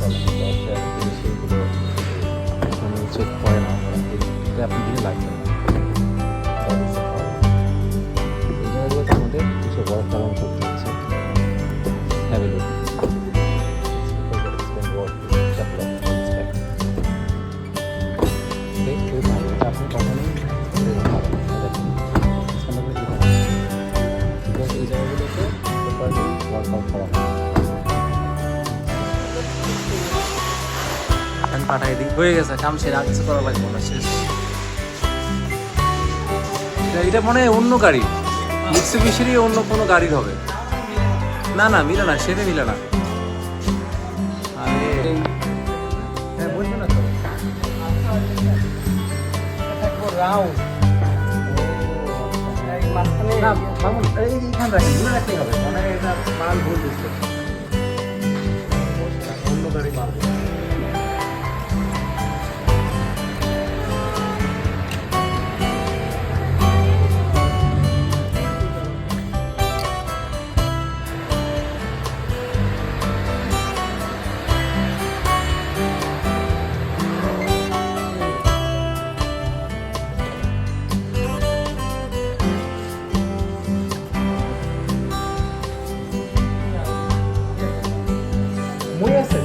জিনিসগুলো চেক করে না ওরা, এতে আপনি দিলে লাগবে না। এই জায়গাগুলোতে আমাদের কিছু ওয়ার্ক অ্যারাউন্ড করতে হচ্ছে। Have a look. খুবই ভালো, এটা আপনি কখনোই পাবেন এই জায়গাগুলোতে প্রপারলি ওয়ার্কআউট করা হয়। পাঠাই দিই, হয়ে গেছে কাম শেষ, আর কিছু করা লাগবে না, শেষ। এটা মনে হয় অন্য গাড়ি, মিৎসুবিশিরই অন্য কোনো গাড়ির হবে। না না, মিলে না, সেটা মিলে না। হ্যাঁ বলছো না তো না মামুন, এইখানে রাখেন, দূরে রাখতেই হবে, মানে এটা মাল ভুল দিচ্ছে, অন্য গাড়ি মাল। মই আছে